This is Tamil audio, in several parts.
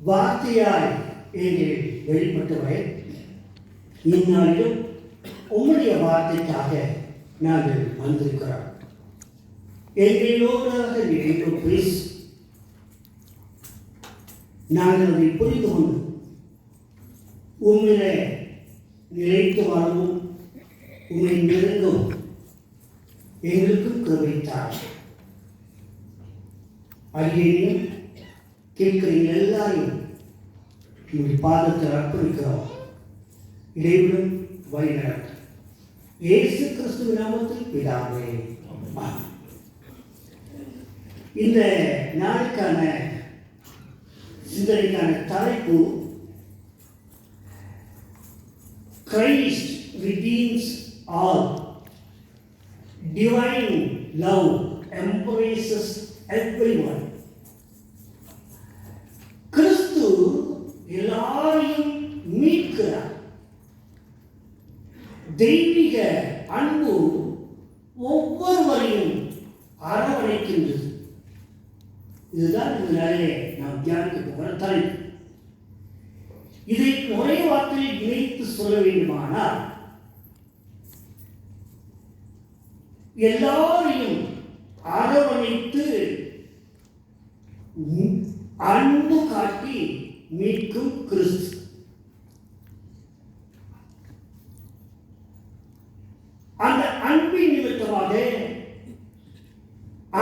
வார்த்தையாய் எங்கள் வெளிப்பட்டவரை இந்நாளிலும் உம்முடைய வார்த்தைக்காக நாங்கள் வந்திருக்கிறோம். எங்களோடாக நீங்கள் பேசி நாங்கள் அதை புரிந்து கொண்டு உண்மையிலே நிலைத்து வாழவும் உண்மை நெருங்கவும் எங்களுக்கும் கிருபைத்தார். அடியேனையும் கேட்கிற எல்லாரையும் உங்கள் பாதத்தில் அர்ப்பணிக்கிறோம். இடைவிடும் வழிநடத்தும் இயேசு கிறிஸ்துவின் நாமத்தில் பிதாவே. இந்த நாளுக்கான சிந்தனைக்கான தலைப்பு Christ redeems all. Divine love embraces everyone. கிறிஸ்து எல்லாரையும் மீட்கிறார். தெய்வீக அன்பு ஒவ்வொருவரையும் அரவணைக்கின்றது. இதுதான் இந்த நாளிலே நாம் தியானிக்க போகிற தலைப்பு. இதை ஒரே வார்த்தையில் இணைத்து சொல்ல வேண்டுமானால் எல்லாரையும் அரவணைத்து அன்பு காட்டி மீட்கும் கிறிஸ்து. அந்த அன்பின் நிமித்தமாக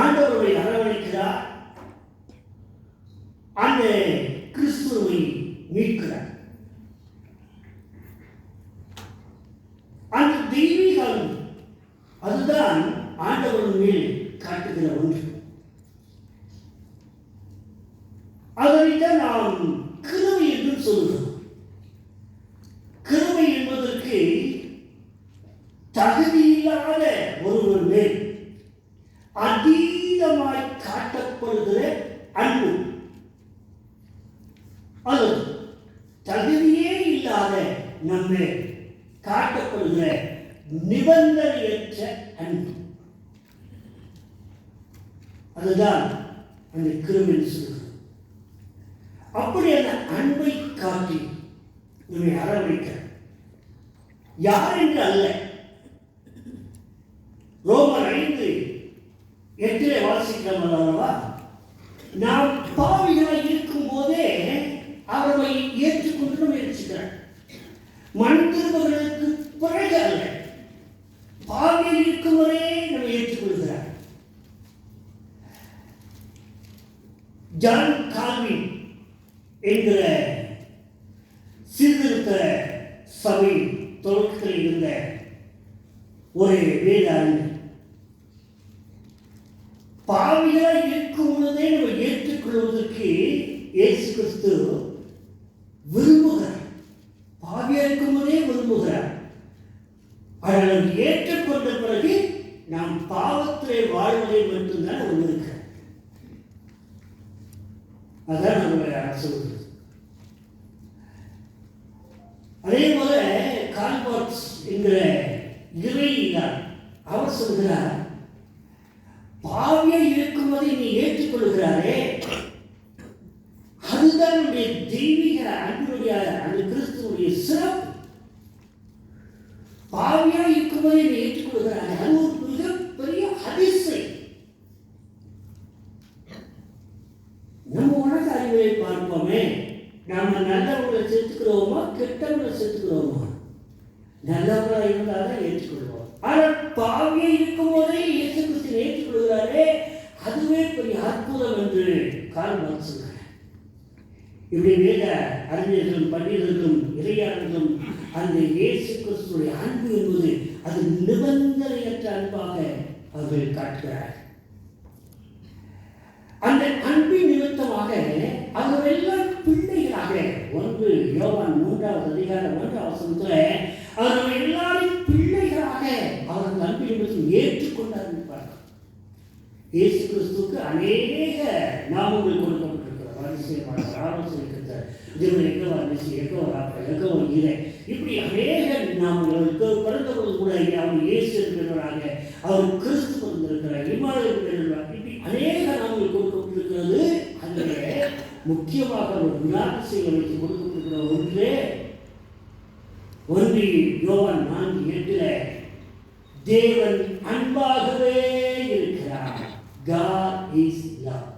ஆண்டவரை அரவணைக்கிறார். அந்த கிறிஸ்துவை மீட்கிறார். அந்த தெய்வீகம் அதுதான் ஆண்டவரின் மேல் காட்டுகிற ஒன்று. அதனைத்தான் நாம் கிருபை என்று சொல்கிறோம். கிருபை என்பதற்கு தகுதியில்லாத ஒருவர் மேல் அதீதமாய் காட்டப்படுகிற அன்பு. அது தகுதியே இல்லாத நம்மை காட்டப்படுகிற நிபந்தனையற்ற அன்பு. அதுதான் அந்த கிருபை சொல்கிறது. அப்படி அந்த அன்பை காட்டி நம்மை அரவணைக்க யார் என்று அல்ல. ரோமர் 5:8 வாசிக்கிறோம் அல்லவா, நாம் பாவிகளாய் இருக்கும் போதே அவரை ஏற்றுக்கொண்டு முயற்சிக்கிறார். மண் திரும்புகளுக்கு பிறகு அல்ல, பாவியில் இருக்கும் வரை நம்மை ஏற்றுக்கொள்கிறார். ஜான் கால்வின் என்கிற சீர்திருத்த சபை தொடக்கத்தில் இருந்த ஒரு வேத அறிஞர், பாவிகளாய் இருக்கும் பொழுதே நம்ம ஏற்றுக்கொள்வதற்கு இயேசு கிறிஸ்து விரும்புகிறார். பாவியா இருக்கும் போதே விரும்புகிறார். ஆனால் ஏற்றுக்கொண்ட பிறகு நாம் பாவத்திலே வாழ்வதை மட்டும்தான் இருக்கிறார். அதான் நம்முடைய சொல்கிறது. அதே போல கால்பாட்ஸ் என்கிற இறையினார் அவர் சொல்கிறார், பாவியை இருக்கும்போது நீ ஏற்றுக்கொள்கிறாரே, அதுதான் நம்முடைய தெய்வீக அன்புடைய அந்த கிறிஸ்துவனுடைய சிறப்பு. பாவியா இருக்கும்போது நீ ஏற்றுக்கொள்கிறாரே, அது ஒரு மிகப்பெரிய அதிசயம். நம்ம உலக அறிவுரை பார்ப்போமே, நாம நல்லவங்களை சேர்த்துக்கிறோமா கெட்டவங்களை சேர்த்துக்கிறோமா? நல்லவர்களாக இருந்தால் தான் ஏற்றுக்கொள்வோம். ஆனால் பாவியை இருக்கும் போதே இயேசு கிறிஸ்து ஏற்றுக்கொள்கிறாரே, அதுவே பெரிய அற்புதம் என்று கால்பாட்ஸ் சொல்கிறார். இப்படி வேத அறிஞர்களும் பண்டிதர்களும் இறையாளர்களும் அந்த இயேசு கிறிஸ்துடைய அன்பு என்பது அது நிபந்தனையற்ற அன்பாக அவர்கள் காட்டுகிறார். அந்த அன்பின் நிமித்தமாக அவர்கள் எல்லாம் பிள்ளைகளாக, 1 யோவான் 3:1 அவர்கள் எல்லாரும் பிள்ளைகளாக அவர்கள் அன்பின் நிமித்தம் ஏற்றுக்கொண்டார்கள். இயேசு கிறிஸ்துவுக்கு அநேக நாமங்கள் கொடுக்கப்பட்டிருக்கிறார். அதிசயமான ஆலோசனை, இப்படி அநேக நாமங்களுக்கு பிறந்தபோது கூட அவர் இயேசு இருக்கிறவராக, அவர் கிறிஸ்து வந்திருக்கிறார், இம்மாதிரி இப்படி அநேக நாமங்கள் கொடுக்கப்பட்டிருக்கிறது. அதில் முக்கியமாக ஒரு குணாதிசயம் வைத்து கொடுக்கப்பட்டிருக்கிற ஒன்றே 1 யோவான் 4:8 தேவன் அன்பாகவே இருக்கிறார். God is love.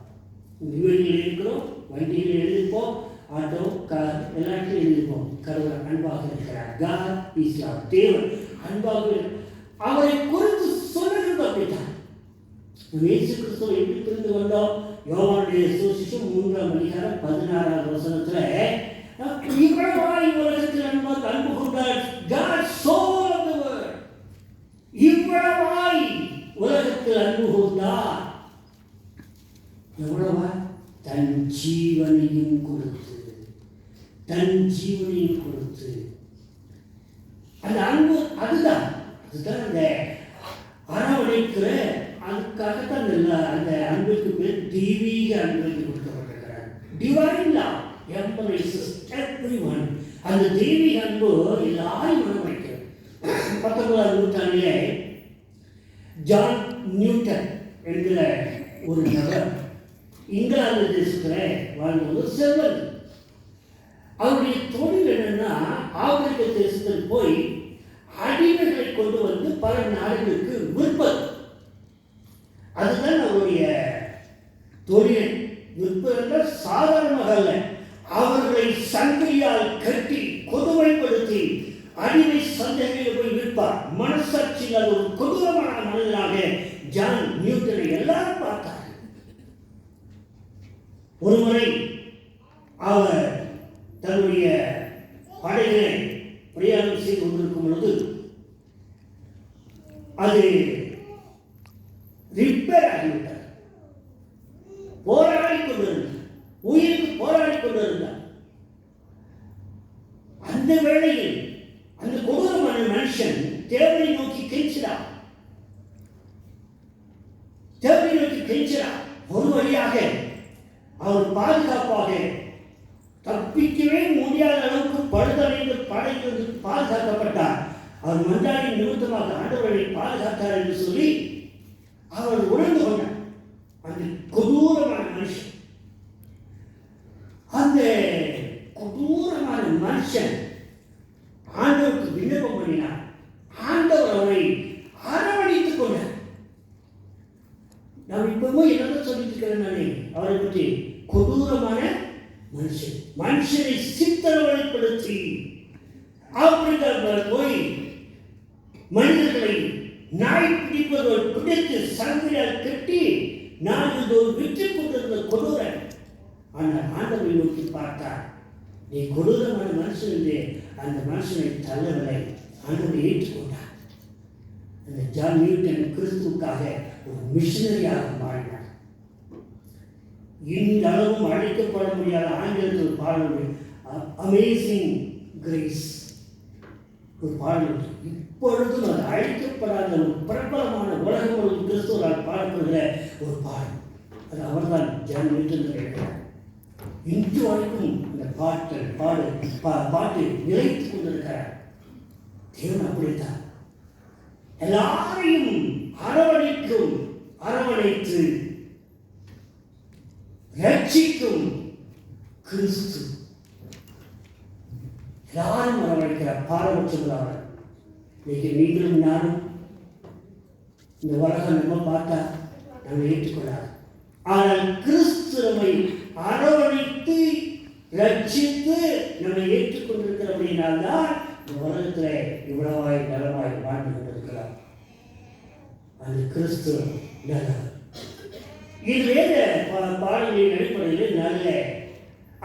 வீடுகளில் இருக்கிறோம், வண்டியில் எழுதிப்போம், ஆட்டோ, கார் எல்லாத்தையும் எழுதிப்போம். கடவுள் அன்பாக இருக்கிறார். God is love. தேவன் அன்பாக அவரை குறித்து சொல்லுகிறது அப்படித்தான். இயேசு கிறிஸ்துவை எப்படி புரிந்து கொண்டோம்? யோவானுடைய சுவிசேஷம் 3:16 இவ்வளவாய் உலகத்தில் அன்பு கொண்டார். God so loved the world. இவ்வளவாய் உலகத்தில் அன்பு கொண்டார். எவ்வளவா? தன் ஜீவனையும் கொடுத்து, தன் ஜீவனையும் கொடுத்து. அந்த அன்பு அதுதான் அந்த அரவணைக்கிற அதுக்காகத்தான் அந்த அன்புக்கு பேர் தெய்வீக அன்பு கொடுக்கப்பட்டிருக்கிறார். Divine love embraces everyone. அந்த தெய்வீக அன்பு எல்லாரையும் அரவணைக்கிறது. 19ஆம் நூற்றாண்டிலே ஜான் நியூட்டன் என்கிற ஒரு நபர் இங்கிலாந்து தேசத்தில் வாழ்ந்தது செல்வன். அவருடைய தொழில் என்னன்னா ஆப்பிரிக்க தேசத்தில் போய் அடிமைகளை கொண்டு வந்து பல நாடுகளுக்கு விற்பது. அதுதான் அவருடைய தொழில். விற்பது சாதாரணமாக அல்ல, அவர்களை சங்கிலியால் கட்டி கொடுமைப்படுத்தி அடிமை சந்தைகளில் போய் விற்பார். மனசாட்சியில் ஒரு கொடூரமான மனிதனாக ஜான் நியூட்டனை எல்லாரும் பார்த்தார். ஒருமுறை அவர் தன்னுடைய படைகளை பிரயாணம் செய்து கொண்டிருக்கும் பொழுது அது ரிப்பேர் ஆகிவிட்டார். போராடி கொண்டிருந்தார், உயிருக்கு போராடி கொண்டிருந்தார். அந்த வேளையில் அந்த கொடூரமான மனுஷன் தேவனை நோக்கி கெஞ்சினார். தேவனை நோக்கி கெஞ்சினார். ஒரு வழியாக அவர் பாதுகாப்பாக தப்பிக்கவே முடியாத அளவுக்கு படுதலைந்து படையிலிருந்து பாதுகாக்கப்பட்டார். அவர் மன்றாடி நிமித்தமாக ஆண்டவரை பாதுகாத்தார் என்று சொல்லி அவர் உணர்ந்து கொண்டார். அந்த கொடூரமான மனுஷன், அந்த கொடூரமான மனுஷன் ஆண்டவருக்கு விண்ணப்பம் பண்ணினார். ஆண்டவர் அவரை அரவணைத்துக் கொண்டார். நான் இப்பவும் என்னதான் சொல்லிட்டு இருக்கிறேன் நானே அவரை பற்றி. கொடூரமான மனுஷன், மனுஷனை சித்திரவதைப்படுத்தி ஆப்பிரிக்காவில் போய் மனிதர்களை நாய் பிடிப்பதோடு பிடித்து சங்கிலியால் கட்டி நாடுதோடு விற்று கொண்டிருந்த கொடூரன். ஆனால் ஆண்டவரை நோக்கி பார்த்தார். நீ கொடூரமான மனுஷன் என்று அந்த மனுஷனை தள்ளவில்லை, ஆண்டவரை ஏற்றுக்கொண்டார். அந்த ஜான் நியூட்டன் கிறிஸ்துவுக்காக ஒரு மிஷனரியாக மாறினார். இந்த அளவும் அழைக்கப்பட முடியாத ஆங்கிலத்தில் பாடல் அமேசிங் கிரேஸ் ஒரு பாடல். இப்பொழுதும் அது அழைக்கப்படாத ஒரு பிரபலமான உலகம் ஒரு கிறிஸ்துவரால் பாடப்படுகிற ஒரு பாடல். அது அவர்தான் ஜான் நியூட்டன் எழுதினார். இன்று வரைக்கும் இந்த பாட்டு நிலைத்துக் கொண்டிருக்கிறார். தேவன் அப்படித்தான் எல்லாரையும் அரவணைத்து ரட்சிக்கும் கிறிஸ்து. எல்லாரும் அரவணைக்கிறார், பாரபட்சங்களாக. இன்னைக்கு நீங்களும் நானும் இந்த உலகம் நம்ம பார்த்தா நம்ம ஏற்றுக்கொள்ளாது. ஆனால் கிறிஸ்து நம்மை அரவணைத்து ரட்சித்து நம்மை ஏற்றுக்கொண்டிருக்கிற அப்படின்னால்தான் இந்த உலகத்தில் இவ்வளவாய் நலமாய் வாழ்ந்து கொண்டிருக்கிறார். அந்த கிறிஸ்து நல்லவர். இது வேத பாடலின் அடிப்படையில் நல்ல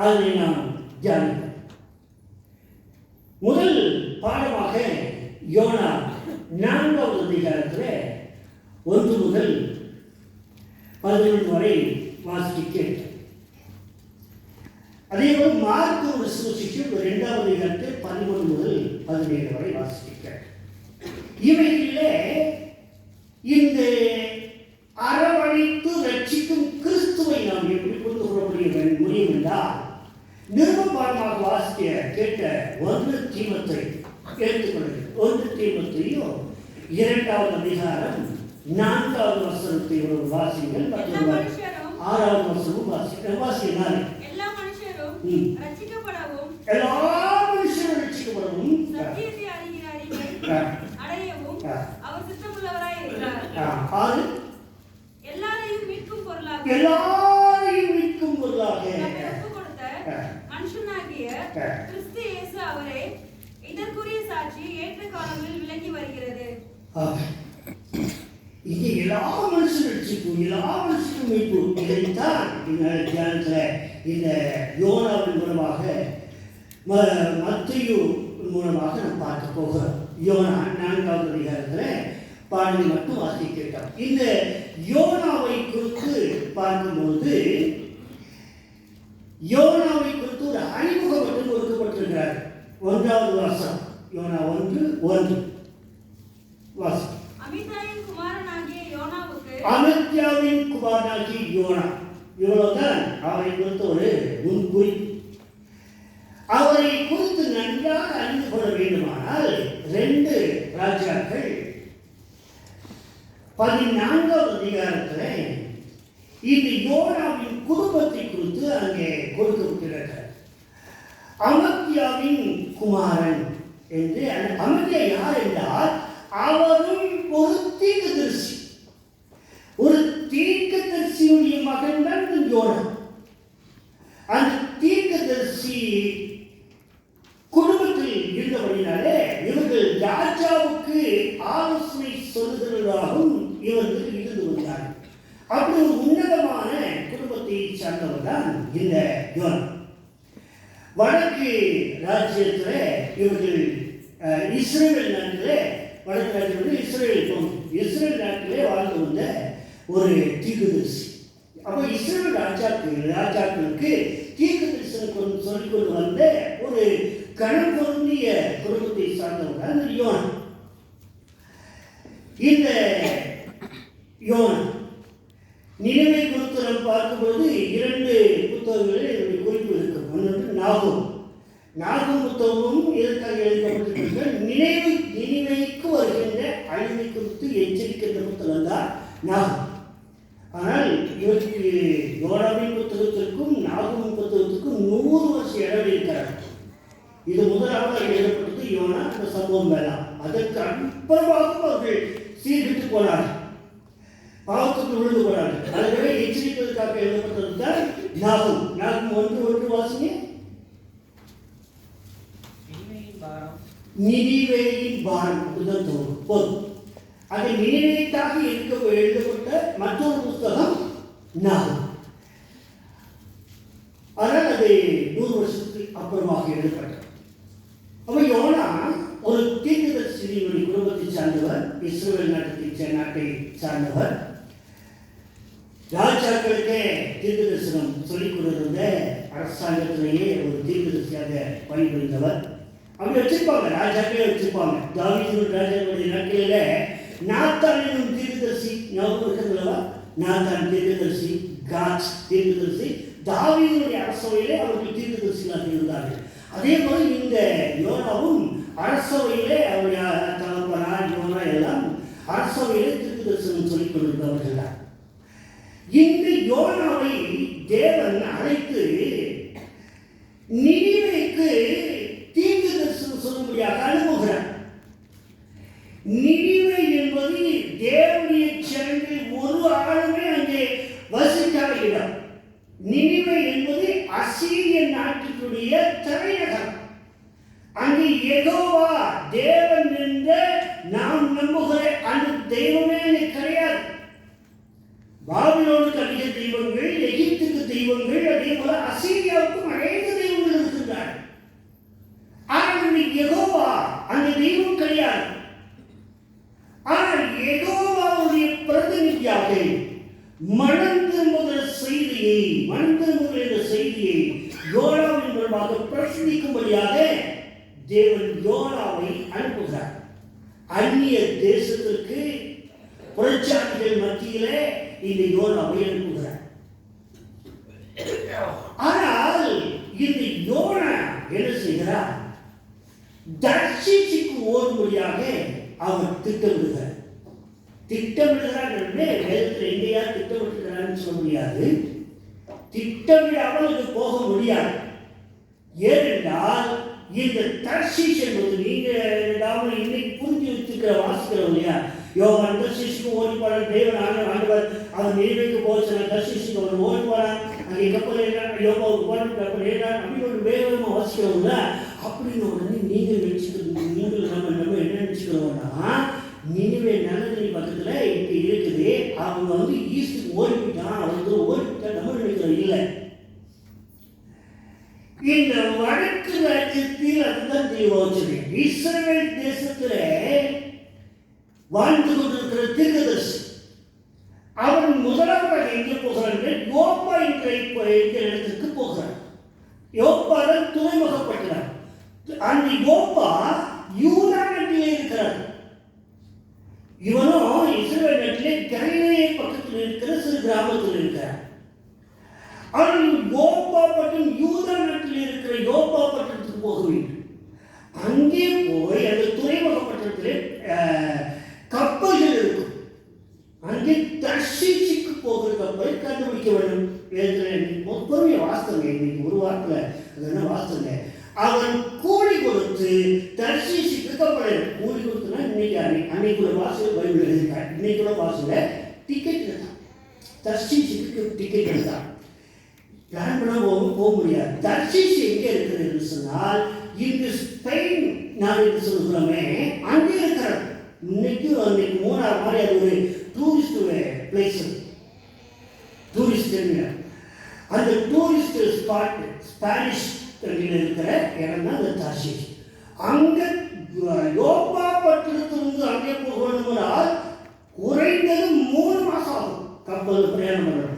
அதனை நாம் தியானிப்போம். முதல் பாடமாக யோனா 4வது அதிகாரத்தில் 1 முதல் 11 வரை வாசிக்க. அதேபோல் மார்க்கு சுவிசேஷம் 2வது அதிகாரத்தில் 13 முதல் 17 வரை வாசிக்க. இவைகளிலே இந்த அரவணைத்து ரட்சிக்கும் கிறிஸ்துவை நாம் எப்படி கொண்டு கொள்ள முடியும் என்றால், நிருபபாடமாக வாசிக்க கேட்ட 1 தீமோத்தேயு எடுத்துக்கொள்ளுங்கள். 1 தீமோத்தேயு 2வது அதிகாரம் 4வது வசனத்தை ஒரு வாசிங்கள். 6வது வசனம் வாசிக்கிறார். எல்லா ரட்சிக்கப்படவும் எல்லா மனுஷரும் ரட்சிக்கப்படவும் சத்தியத்தை அறிகிற அறிவை அடையவும் அவர் சித்தமுள்ளவராய் இருக்கிறார். எல்லாரையும் மீட்கும் பொருளாக ஒப்புக் கொடுத்த மனுஷனாகிய கிறிஸ்து இயேசு அவரே இதற்குரிய சாட்சி ஏற்ற காலங்களில் விளங்கி வருகிறது. இங்கே எல்லா மனுஷனும் ரட்சிக்கும், எல்லா மனுஷனும் மீட்பு. இதைத்தான் தியானத்தில் இந்த யோனாவின் மூலமாக மத்தேயு மூலமாக நாம் பார்க்க போகிறோம். யோனா 4வது அதிகாரத்தில் பாடலை மட்டும் வாசிக்கிறோம். இந்த யோனாவை குறித்து பார்க்கும்போது யோனாவை குறித்து ஒரு அறிமுகம் மட்டும் கொடுக்கப்பட்டிருக்கிறார். 1வது வாசம் யோனா 1:1 வாசம். அமித்தாவின் குமாரனாகிய யோனா, இவ்வளவுதான் அவரை குறித்த ஒரு முன்குறிப்பு. அவரை குறித்து நன்றாக அறிந்து கொள்ள வேண்டுமானால் 2 ராஜாக்கள் 14வது அதிகாரத்தில் இந்த யோனாவின் குடும்பத்தை குறித்து அங்கே கொடுக்கப்பட்டிருக்கிறார். அமத்யாவின் குமாரன் என்று. அமத்யா யார் என்றால் அவரும் ஒரு தீர்க்கதரிசி. ஒரு தீர்க்கதரிசியுடைய மகன் தான் யோனா. அந்த தீர்க்கதரிசி குடும்பத்தில் இருந்தபடினாலே இவர்கள் ராஜாவுக்கு ஆலோசனை சொல்லுகிறவர்களாகவும் இவர்கள் இருந்து வந்தார்கள். அப்படி ஒரு உன்னதமான குடும்பத்தை சார்ந்தவர் தான் இந்த யோனா. வடக்கு ராஜ்யத்தில் இவர்கள் இஸ்ரேல் நாட்டிலே வடக்கு ராஜ்யம் இஸ்ரேல் நாட்டிலே வாழ்ந்து வந்த ஒரு தீர்க்கதரிசி. அப்போ இஸ்ரேல் ராஜாக்களுக்கு தீர்க்கதரிசனம் சொல்லிக் கொண்டு வந்த ஒரு கணம் பொருந்திய குடும்பத்தை சார்ந்தவர் தான் யோனா. இந்த யோனா நினைவை குறித்து நாம் பார்க்கும்போது 2 புத்தகங்களில் குறிப்பு இருக்கும். ஒன்று நாகும் புத்தகமும் இதற்காக எழுதப்பட்டிருக்கிற நினைவைக்கு வருகின்ற அழிவை குறித்து எச்சரிக்கின்ற புத்தகம் தான் நாகும். ஆனால் இவருக்கு யோனாவின் புத்தகத்திற்கும் நாகும் புத்தகத்திற்கும் 100 வருஷம் இடைவெளி இருக்கிறார். இது முதலாவது எழுதப்பட்டது யோனா அந்த சம்பவம் வேண்டாம். அதற்கு அப்புறமாக அவர்கள் சீர்கிட்டு போனார்கள், பாவத்துக்கு விழுந்து போனார்கள். அதுவே எச்சரிப்பதற்காக எழுதப்பட்டது தான் நாகும். 1:1 வாசிங்க. நினிவேயின் பாரம் போதும். அது நினைவைக்காக எழுதப்பட்ட மற்றொரு புத்தகம் நாகும். ஆனால் அது 100 வருஷத்துக்கு அப்புறமாக எழுதப்பட்டது. அப்போ யோனா ஒரு தீர்க்கதரிசியுடைய குடும்பத்தை சார்ந்தவர், இஸ்ரேல் நாட்டை சார்ந்தவர். ராஜாக்களுக்கே தீர்க்கதரிசனம் சொல்லிக் கொண்டிருந்த அரசாங்கத்திலேயே ஒரு தீர்க்கதரிசியாக பணிபுரிந்தவர். அப்படி வச்சிருப்பாங்க, ராஜாக்களே வச்சிருப்பாங்க. தாவீது ராஜாக்களுடைய நாட்களில் நாத்தான் என்னும் தீர்க்கதரிசி ஞாபகம் இருக்கிறதுலவா? நாத்தான் தீர்க்கதரிசி, காத் தீர்க்கதரிசி, தாவீதுடைய அரசவையிலே அவர்கள் தீர்க்கதரிசிகளாக இருந்தார்கள். அதே போல இந்த யோனாவும் அரசவையிலே அவருடைய தகப்பனார் யோனா எல்லாம் அரசவையிலே தீர்க்கதரிசனம் சொல்லிக் கொண்டிருந்தவர்கள் தான். இந்த யோனாவை தேவன் அழைத்து நினிவேக்கு தீர்க்கதரிசனம் சொல்லும்படியாக அனுப்புகிறார். நினிவே என்பது தேவனுடைய ஜனங்கள் ஒரு ஆளுமே அங்கே வசிக்காத இடம். நினிவே என்பது அசீரிய நாட்டுடைய தலைநகரம். அங்கே யெகோவா தேவன் என்ற நாம் நம்புகிற அந்த தெய்வமே கிடையாது. பாபிலோனுக்கு அதிக தெய்வங்கள், எகிப்துக்கு தெய்வங்கள், அதே போல அசீரியாவுக்கும் அநேக தெய்வங்கள் இருக்கின்றன. ஆனால் யெகோவா அந்த தெய்வம் கிடையாது. ஆனால் யெகோவாவுடைய பிரதிநிதியாக மனம் திரும்புகிற செய்தியை யோனாவின் மூலமாக பிரசங்கிக்கும்படியாக தேவன் யோனாவை அனுப்புகிறார். அந்நிய தேசத்திற்கு புறச்சாதிகள் மத்தியிலே இந்த யோனாவை அனுப்புகிறார். ஆனால் இந்த யோனா என்ன செய்கிறார்? தர்ஷீசுக்கு ஓடும்படியாக அவர் திட்டமிடுகிறார். வேதத்தில் எங்கேயாவது திட்டமிட்டுகிறான்னு சொல்ல முடியாது. திட்டமிடாமல் இது போக முடியாது. ஏனென்றால் இந்த தர்ஷீஷ் என்பது நீங்கள் இன்னைக்கு புரிஞ்சு வச்சுக்கிற வாசிக்கிறோம் இல்லையா? யோவான் தர்ஷீஷுக்கு ஓடி போனார். தேவன் ஆண்டவர் அவர் நினைவுக்கு போக சொன்ன தர்ஷீஷுக்கு அவர் ஓடி போனார். அங்கே கப்பல் யோகாவுக்கு போன கப்பல் ஏறார் அப்படின்னு ஒரு வேகமாக வாசிக்கிறோம்ல. அப்படின்னு உடனே நீங்கள் நம்ம என்ன நினச்சிக்கிறோம்னா, நினைவே நல்ல பக்கத்தில் இப்போ இருக்குது, அவங்க ஈஸ்டுக்கு ஓடிவிட்டான், அவங்க ஓடிவிட்டா நம்ம நினைக்கிறோம். இல்லை, இந்த வடக்கு ராஜ்யத்தில் அதுதான் தெளிவாச்சு. இஸ்ரவேல் தேசத்தில் வாழ்ந்து கொண்டிருக்கிற தீர்க்கதரிசி அவன் முதலாவது எங்கே போகிறான்? யோப்பா என்கிற இடத்துக்கு போகிறான். யோப்பா தான் துறைமுகப்பட்டார். அந்த யோப்பா யூதா நாட்டிலே இருக்கிறார். இவனும் இஸ்ரவேல் நாட்டிலே கலிலேய பக்கத்தில் இருக்கிற சிறு கிராமத்தில் இருக்கிறார். அவன் யோப்பா பட்டம் யூதா நாட்டில் இருக்கிற யோப்பா பட்டணத்துக்கு போக வேண்டும். அங்கே போய் அந்த துறைமுக பட்டணத்தில் கப்பல்கள் இருக்கும். அங்கே தர்ஷீஷுக்கு போகிற கப்பலை கண்டுபிடிக்க வேண்டும். பொறுமைய வாசங்க, இன்னைக்கு ஒரு வாரத்தில் அதெல்லாம் வாசங்க. அவன் கூலி கொடுத்து தர்ஷீஷுக்கு கப்பல், கூலி கொடுத்துனா இன்னைக்கு அன்னைக்குள்ள வாசல் பைபிள் எழுதியிருக்காங்க. இன்னைக்குள்ள வாசல டிக்கெட் எடுத்தான், தர்ஷீஷுக்கு டிக்கெட் எடுத்தான். பிளான் பண்ணால் போக முடியாது. தர்ஷீஷ் எங்கே இருக்கிறது என்று சொன்னால், இங்கு ஸ்பெயின் நாடு என்று சொல்கிறோமே அங்கே இருக்கிறார். இன்னைக்கு மூணாவது மாதிரி அது ஒரு டூரிஸ்ட் பிளேஸ், டூரிஸ்ட் டெர்மினல். அந்த டூரிஸ்ட் ஸ்பாட் ஸ்பானிஷ் இருக்கிற இடம் தான் அந்த தர்ஷீஷ். அங்கே யோப்பா பட்டணத்திலிருந்து அங்கே போக வேண்டுமானால் குறைந்தது 3 மாதம் ஆகும் கப்பல் பிரயாணம் பண்ணணும்.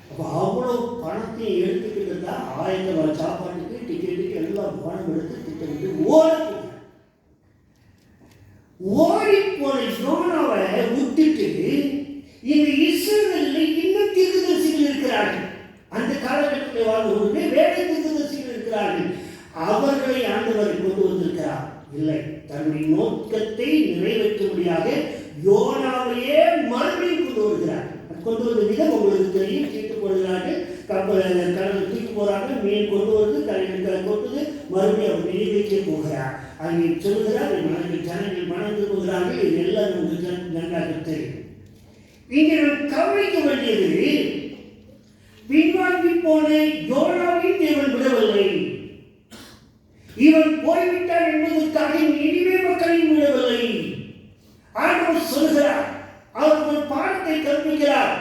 அப்போ அவ்வளோ பணத்தையும் எடுத்துக்கிட்டு தான் ஆயத்தமாக சாப்பாட்டுக்கு டிக்கெட்டுக்கு எல்லாம் பணம் எடுத்து திட்டமிட்டு ஓடிப்போன யோனாவை விட்டுட்டு இந்த இஸ்ரவேலில் இன்னும் தீர்க்கதரிசிகள் இருக்கிறார்கள். அந்த காலகட்டத்தில் வாழ்ந்து வேலை தீர்க்கதரிசிகள் இருக்கிறார்கள். அவர்களை ஆண்டவர் கொண்டு வந்திருக்கிறார். இல்லை, தன்னுடைய நோக்கத்தை நிறைவேற்றும்படியாக யோனாவையே மறுபடியும் கொண்டு வருகிறார். கொண்டு வந்த விதம் உங்களுக்கு தெரியும். தீட்டு போடுகிறார்கள், கப்பல் கடலில் தூக்கி போகிறாங்க, மீன் கொண்டு வருது, கரையில் கொட்டுது, மறுபடியும் அவர் நினைவுக்கே போகிறார். அங்கே சொல்கிறார், ஜனங்கள் மணந்து போகிறார்கள். இது எல்லாம் உங்களுக்கு நன்றாக தெரியும். இங்கே நாம் கவனிக்க வேண்டியது, பின்வாங்கி போன யோனாவையும் தேவன் விடவில்லை. இவன் போய்விட்டான் என்பதற்காக நினைவே மக்களையும் விடவில்லை. ஆண்டவர் சொல்கிறார், அவர் ஒரு பாடத்தை கற்பிக்கிறார்.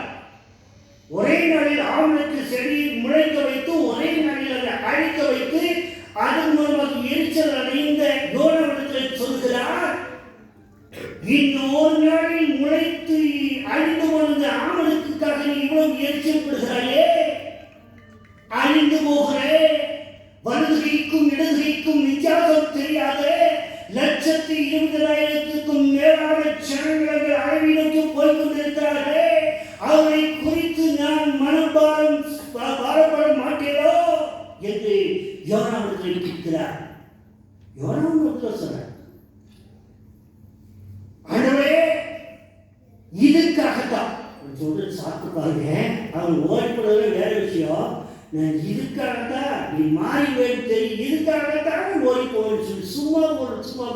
ஒரே நாளில் ஆவணக்கு செடி முளைக்க வைத்து, ஒரே நாளில் அதை அழிக்க வைத்து, அதன் மூலமாக எரிச்சல் அடைந்த யோனாவிடத்தில் சொல்கிறார், இன்னொரு நாளில் முளைத்து அழிந்து போனது ஆவணத்துக்காக நீ இவ்வளவு எரிச்சல் படுகிறாயே, அழிந்து போகிறே, வலதுகைக்கும் இடதுகைக்கும் வித்தியாசம் தெரியாத 1,20,000க்கும் மேலான ஜனங்கள் அழிவை நோக்கி போய்கொண்டிருக்கிறார்களே, அவரை குறித்து நான் பாரப்பட மாட்டேனோ என்று யோனாவிடத்தில் கேட்கிறார். யோனாவிடத்தில் சொல்றார், ஆண்டவரே இதுக்காகத்தான் சொல்றது சாப்பிட்டு பாருங்க. அவன் ஓடிப்படுறது வேற விஷயம். நான் இதுக்காகத்தான் நீ மாறி வேணும் தெரியும், இதுக்காகத்தான் ஓடி போவேன்னு சொல்லி சும்மா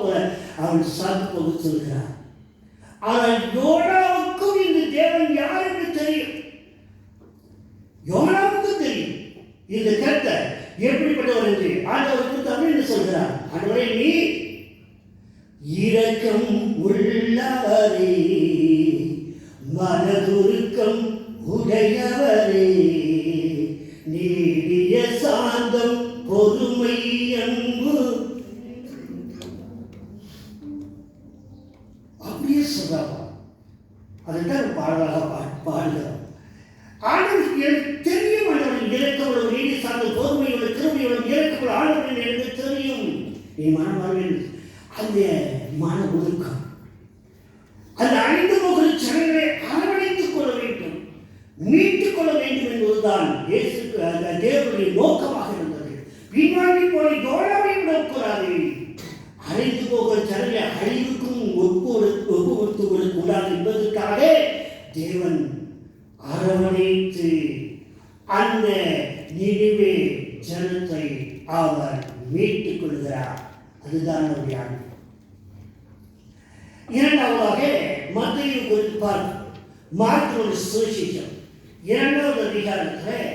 போல அவன் சாப்பிட்டு போக சொல்கிறான். ஆனால் யோனாவுக்கும் இந்த தேவன் யாருக்கு தெரியும், யோனாவுக்கும் தெரியும் இந்த கருத்தை எப்படிப்பட்டவர் என்று. ஆண்டவருக்கு தமிழ் சொல்கிறார், ஆண்டவரே நீ இரக்கம் உள்ளவரே, மனதுருக்கம் உடையவரே, நீடிய சாந்தம் பொறுமை அன்பு. அப்படியே சொல்றாங்க. அதுதான் பாடலாக பாடுகிறோம். ஆண்டவர் தெரியும், ஆண்டவரின் இறக்கோட நீடி சார்ந்த பொறுமையோட கிருமையோட இறக்கோட ஆண்டவரின் எனக்கு தெரியும். நீ மனமார்பில் அந்த மன ஒதுக்கம், அந்த அழிந்து போகிற ஜனங்களை அரவணைத்துக் கொள்ள வேண்டும், மீட்டுக் கொள்ள வேண்டும் என்பதுதான் தேவனுடைய நோக்கமாக இருந்தது. பின்வாங்கி போய் யோனாவை விடக்கூடாது, அழிந்து போகிற ஜனங்களை அழிவுக்கும் ஒப்பு கூடாது என்பதற்காக தேவன் அரவணைத்து அந்த நினைவே ஜனத்தை அவர் மீட்டுக் கொள்கிறார். அதுதான் அவருடைய அன்பு. இரண்டாவதாக மத்தேயு குறித்து பார்ப்போம். மார்க்குடைய சுவிசேஷம் 2வது அதிகாரத்தில்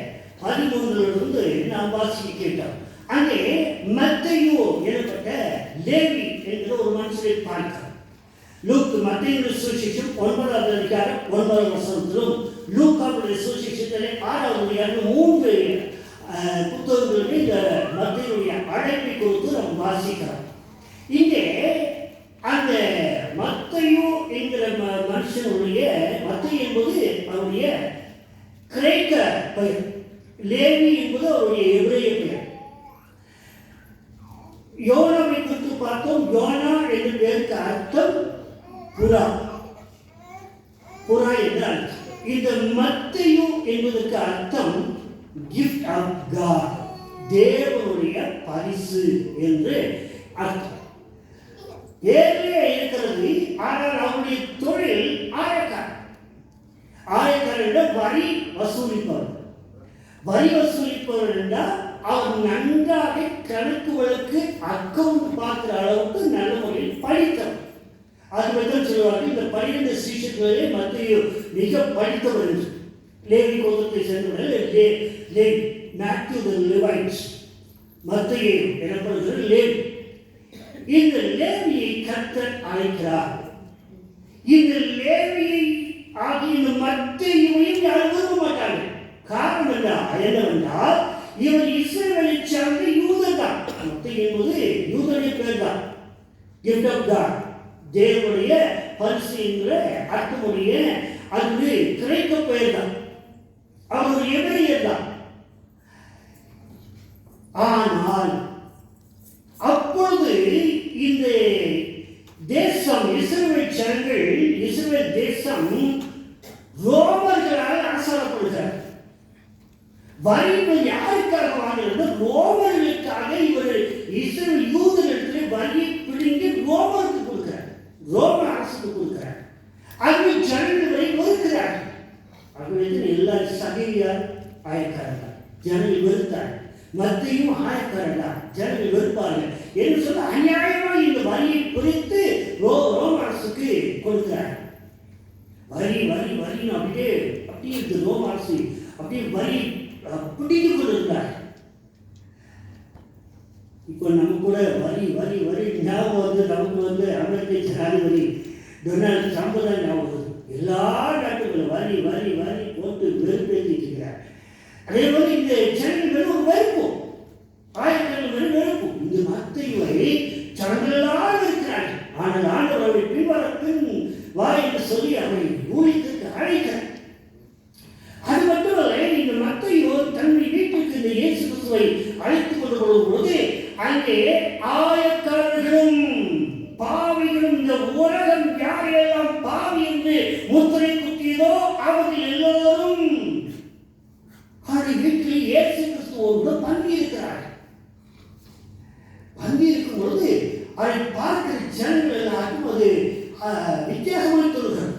13 நாம் வாசிக்க கேட்டோம். அங்கே மத்தேயு எனப்பட்ட லேவி என்கிற ஒரு மனுஷரை பார்க்கிறோம். மத்தேயுடைய சுவிசேஷம் 9வது அதிகாரம் 9வது வசனத்திலும், லூக்காவுடைய சுவிசேஷத்திலே 6வது அதிகாரம் 3 புத்தகங்களுமே இந்த மத்தேயுடைய அழைப்பை குறித்து நாம் வாசிக்கிறோம். இங்கே அந்த மத்தேயு என்கிற மனுஷனுடைய, மத்தேயு என்பது அவருடைய கிரேக்க பெயர், லேவி என்பது அவருடைய எபிரேய பெயர். யோனாவை குறித்து பார்த்தோம். யோனா என்ற பெயருக்கு அர்த்தம் புறா, புறா என்று அர்த்தம். இந்த மத்தேயு என்பதற்கு அர்த்தம் gift of God, தேவனுடைய பரிசு என்று அர்த்தம். ஏழையே இருக்கிறது, ஆனால் அவருடைய தொழில் ஆயக்காரர். ஆயக்காரர் வரி வசூலிப்பவர். வரி வசூலிப்பவர் என்றால் அவர் நன்றாக கணக்கு வழக்கு அக்கவுண்ட் பார்க்கிற அளவுக்கு நல்ல முறையில் படித்தவர். அது மட்டும் சொல்லுவார்கள், இந்த 12 சீஷர்களே மத்தேயு மிக படித்தவர் என்று. லேவி கோத்திரத்தை சேர்ந்தவர்கள் மேத்யூ தி லேவைட்ஸ், மத்தேயு எனப்படுகிற லேவி. இந்த லேவியை கர்த்தர் அழைக்கிறார். இந்த லேவியை ஆகிய இந்த மத்தேயுவையும் யாரும் விரும்ப மாட்டாங்க. காரணம் என்னவென்றால் இவர் இஸ்ரவேலை சார்ந்த யூதன் தான். மத்தேயு என்பது யூதனுடைய பேர் தான். கிஃப்ட் ஆஃப் காட், தேவனுடைய பரிசு என்கிற அர்த்தமுடைய அது கிரேக்க பெயர் தான். அவர் ஒரு எபிரேயர் தான். ஆனால் அப்பொழுது இந்த தேசம், இஸ்ரவேல் ஜனங்கள், இஸ்ரவேல் தேசம் ரோமர்களால் அரசாளப்படுகிறார். வரி யாருக்காக வாங்குறது? ரோமர்களுக்காக. இவர் இஸ்ரவேல் யூதர்களிடத்தில் வரி பிடிங்கி ரோமருக்கு கொடுக்கிறார், ரோம அரசுக்கு கொடுக்கிறார். அது ஜனங்களை வெறுக்கிறார். அவர்களுக்கு எல்லாரும் சகையார் ஆயக்காரர்கள், ஜனங்கள் வெறுத்தார். மத்தியும் ஆயக்காரர்கள், ஜனங்கள் வெறுப்பார்கள் என்று சொல்ல அநியாயமாக இந்த வரியை குறித்து ரோம அரசுக்கு கொடுக்கிறார். வரி வரி வரின்னு அப்படியே இருக்கு. ரோம அரசு அப்படியே வரி பிடித்து கொண்டிருக்கிறார். இப்போ நம்ம கூட வரி வரி வரி ஞாபகம் வந்து நமக்கு அமெரிக்க ஜனாதிபதி டொனால்டு ட்ரம்ப் தான் ஞாபகம் வருது. எல்லா நாட்டுகளும் வரி வரி வரி போட்டு வெறுப்பேற்றிட்டு இருக்கிறார். அதே மாதிரி இந்த ஜனங்கள் ஒரு வெறுப்பு, ஆயிரக்கணக்கான வெறுப்பு. இந்த மத்தேயுவை ஜனங்களாக இருக்கிறார்கள். ஆனால் ஆண்டவர் அவரை பின்வரப்பின் வா என்று சொல்லி அவரை ஊழியத்திற்கு அழைக்கிறார். அது மட்டுமல்ல, இந்த மத்தேயு தன்னுடைய வீட்டுக்கு இந்த இயேசு கிறிஸ்துவை அழைத்துக் கொண்டு போகும் பொழுது அங்கே ஆயக்காரர்களும் பாவிகளும், இந்த உலகம் யாரையெல்லாம் பாவி என்று முத்திரை குத்தியதோ அவர்கள் எல்லோரும் அவருடைய வீட்டில் இயேசு கிறிஸ்துவோடு பங்கி இருக்கிறார்கள். பங்கி இருக்கும் பொழுது அதை பார்க்கிற ஜனங்கள் எல்லாருக்கும் அது வித்தியாசமாக சொல்கிறார்.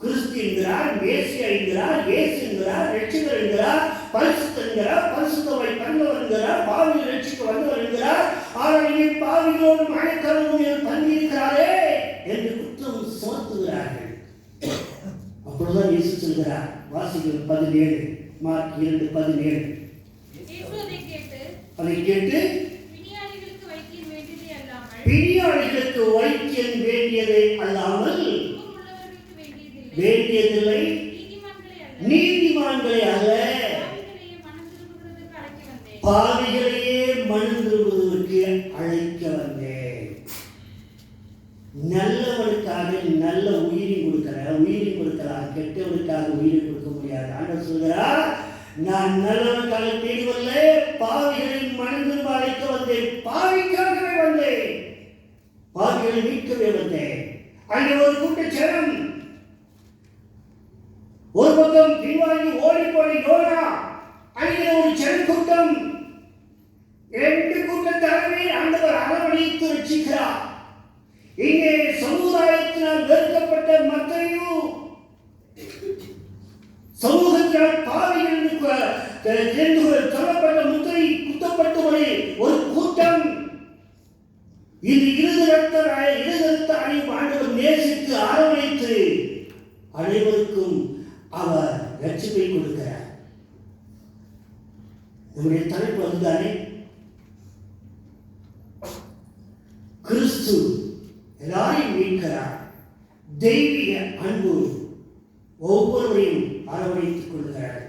கிறிஸ்து என்கிறார், மேசியா என்கிறார், இயேசு என்கிறார், ரட்சகர் என்கிறார், பரிசுத்த என்கிறார், பரிசுத்தவை தந்தவர் என்கிறார், பாவியை ரட்சிக்க வந்தவர் என்கிறார். ஆனால் இங்கே பாவிகளோடும் மழைக்காரர்களும் தங்கி இருக்கிறாரே என்று குற்றம் சுமத்துகிறார்கள். அப்பொழுதுதான் இயேசு சொல்கிறார், வாசிகள் 17, மார்க் 2:17. அதை கேட்டு பிணியாளிகளுக்கு வைத்தியம் வேண்டியதை அல்லாமல் வேண்டியதில்லை, நீதிமான்களை அல்ல, பாவிகளையே மனம் திரும்புவதற்கு அழைக்க வந்தேன். நல்லவனுக்காக நல்ல உயிரை கொடுக்கிறார், கெட்டவனுக்காக உயிரை கொடுக்க முடியாது. ஆண்டவர் சொல்கிறார், நான் நல்லவனுக்காக தேடவில்லை, பாவிகளின் மனம் திரும்ப அழைக்க வந்தேன். பாவிக்காகவே வந்தேன், பாவிகளை மீட்கவே வந்தேன். அங்கே ஒரு கூட்ட ஜனம் ஒரு பக்கம் பின்வாங்கி ஓடி போய் யோனா, அங்கே ஒரு ஜனக்கூட்டம், 2 கூட்டத்தாகவே ஆண்டவர் அரவணைத்து ரட்சிக்கிறார். இங்கே சமுதாயத்தினால் வெறுக்கப்பட்ட மத்தேயு, சமூகத்தினால் பாவிகள் சொல்லப்பட்ட முத்திரை குத்தப்பட்டவரை இது இருதரத்தாரை ஆண்டவர் நேசித்து அரவணைத்து அனைவருக்கும் அவர் ரட்சிப்பை கொடுக்கிறார். நம்முடைய தலைப்பு அதுதானே. கிறிஸ்து எல்லாரையும் மீட்கிறார். தெய்வீக அன்பு ஒவ்வொருவரையும் அரவணைத்துக் கொள்கிறார்.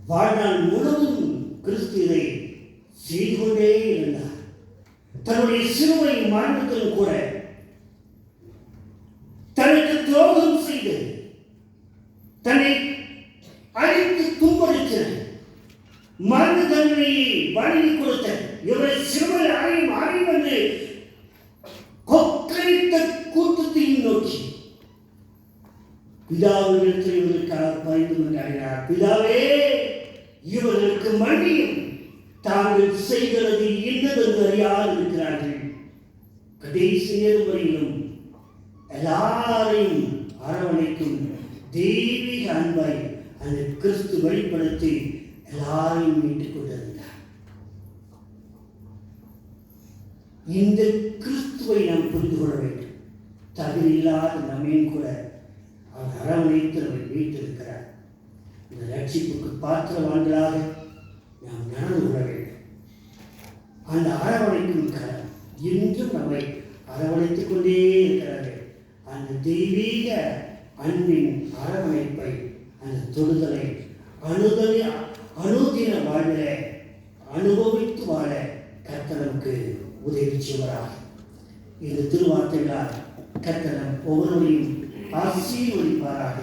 வாழ்நாள் முழுவதும் கிறிஸ்து இதை செய்து கொண்டே இருந்தார். தன்னுடைய சிலுவை மரணத்திலும் கூட தனக்கு துரோகம் செய்து தன்னை அழித்து துன்பளித்த மரண தண்டனையை வழங்கி கொடுத்த இவரை சிலுவை அறையும் என்று கொக்கரித்த கூட்டத்தையும் நோக்கி பிதாவிடத்தில் இவர்களுக்காக பரிந்து கொண்டாடினார். பிதாவே, இவர்களுக்கு மன்னியும், தாங்கள் செய்கிறது இன்னதென்று அறியாது இருக்கிறார்கள். கடைசி நேரம் வரையிலும் எல்லாரையும் அரவணைக்கும் தெய்வீக அன்பை அந்த கிறிஸ்து வெளிப்படுத்தி எல்லாரையும் மீட்டுக் கொண்டிருந்தார். இந்த கிறிஸ்துவை நாம் புரிந்து கொள்ள வேண்டும். தகுதி இல்லாத நம்மையும் கூட அவர் அரவணைத்து நம்மை மீட்டிருக்கிறார். இந்த ரட்சிப்புக்கு பாத்திரவான்களாக நாம் நடந்து கொள்ள வேண்டும். அந்த அரவணைக்கும் கரம் இன்றும் நம்மை அரவணைத்துக் கொண்டே இருக்கிறார்கள். அந்த தெய்வீக அன்பின் அரவணைப்பை, அந்த தொடுதலை அனுதின வாழ்வில அனுபவித்து வாழ கர்த்தர் நமக்கு உதவி செய்வாராக. இந்த திருவார்த்தைகளால் கர்த்தர் ஒவ்வொருவரையும் ஆசீர்வதிப்பாராக.